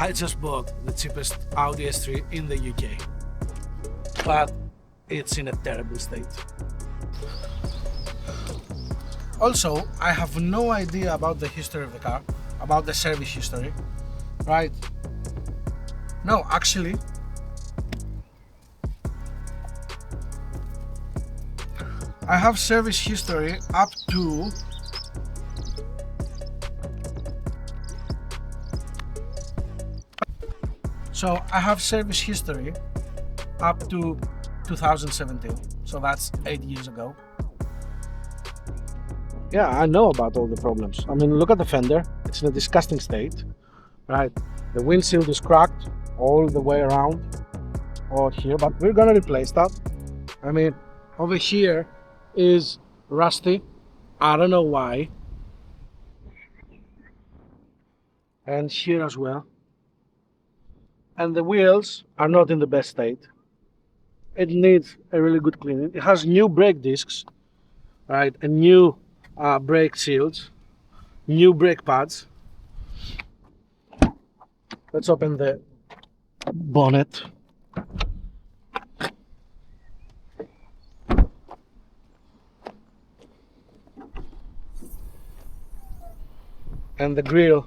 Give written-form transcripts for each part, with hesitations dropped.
I just bought the cheapest Audi S3 in the UK, but it's in a terrible state. Also, I have no idea about the history of the car, about the service history, right? No, actually, I have service history up to I have service history up to 2017, so that's 8 years ago. Yeah, I know about all the problems. I mean, look at the fender, it's in a disgusting state, right? The windshield is cracked all the way around, or here, but we're gonna replace that. I mean, over here is rusty, I don't know why, and here as well. And the wheels are not in the best state. It needs a really good cleaning. It has new brake discs, right, and new brake shields, new brake pads. Let's open the bonnet. And the grille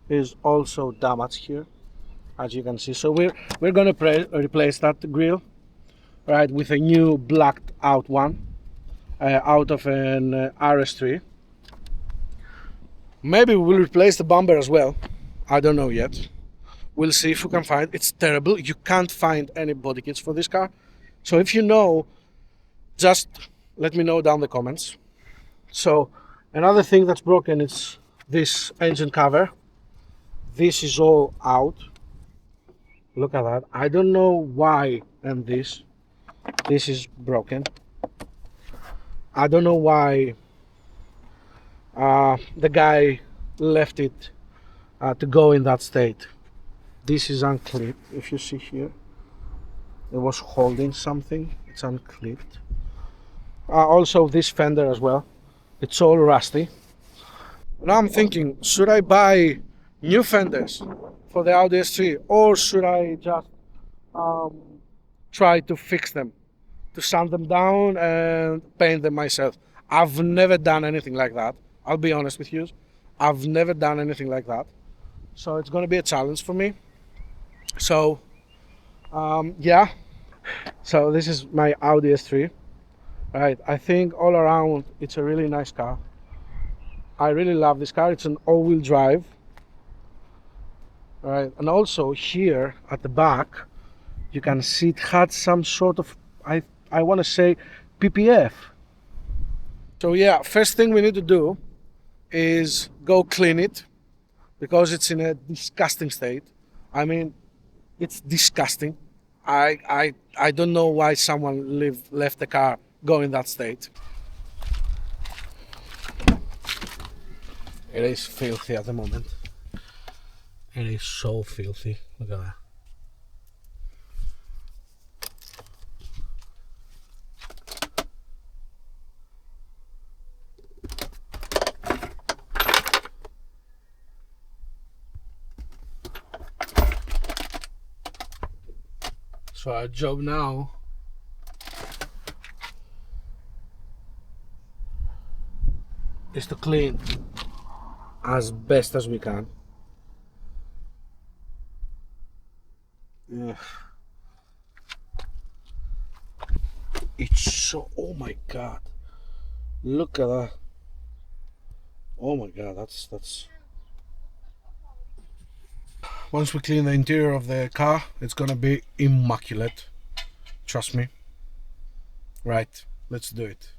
is also damaged here, as you can see. So we're gonna replace that grille, right, with a new blacked out one, out of an RS3. Maybe we'll replace the bumper as well. I don't know yet. We'll see if we can find. It's terrible. You can't find any body kits for this car. So if you know, just let me know down in the comments. So another thing that's broken is this engine cover. This is all out. Look at that. I don't know why. And this is broken. I don't know why the guy left it to go in that state. This is unclipped. If you see here, it was holding something. It's unclipped. Also this fender as well, it's all rusty. Now I'm thinking, should I buy new fenders for the Audi S3, or should I just try to fix them, to sand them down and paint them myself? I've never done anything like that. I'll be honest with you. I've never done anything like that. So it's going to be a challenge for me. So, yeah. So this is my Audi S3. Right. I think all around it's a really nice car. I really love this car. It's an all-wheel drive. Right. And also here at the back, you can see it had some sort of, I want to say, PPF. So yeah, first thing we need to do is go clean it, because it's in a disgusting state. I mean, it's disgusting. I don't know why someone left the car go in that state. It is filthy at the moment. It is so filthy. Look at that. So our job now is to clean as best as we can. Ugh. It's so, oh my god, look at that. Oh my god, that's once we clean the interior of the car, it's gonna be immaculate, trust me. Right, let's do it.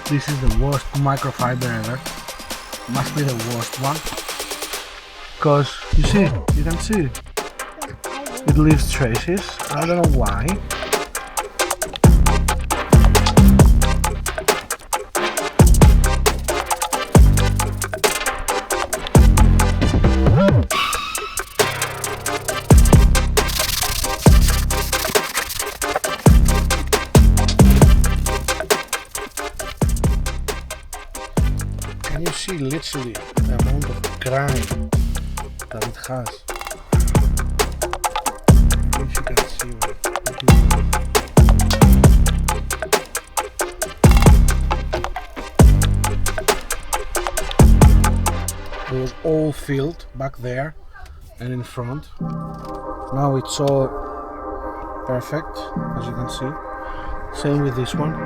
This is the worst microfiber ever. Must be the worst one. Because you see, you can see it leaves traces. I don't know why. Can you see literally the amount of grime that it has? If you can see it was all filled back there and in front. Now it's all perfect, as you can see. Same with this one.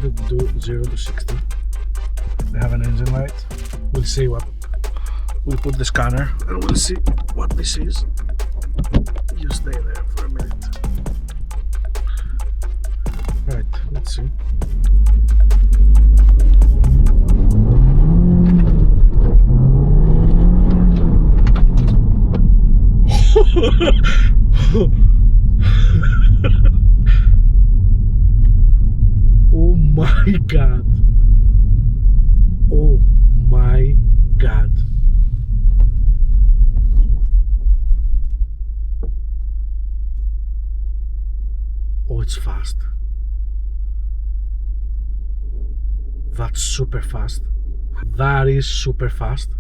To do 0 to 60. We have an engine light. We'll see what. We'll put the scanner and we'll see what this is. You stay there for a minute. Right, let's see. Oh my god. Oh my god. Oh, it's fast. That's super fast. That is super fast.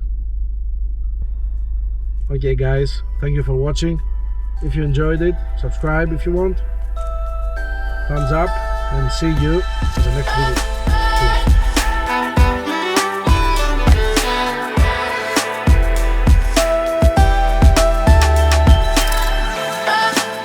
Okay guys, thank you for watching. If you enjoyed it, subscribe if you want. Thumbs up. And see you in the next video.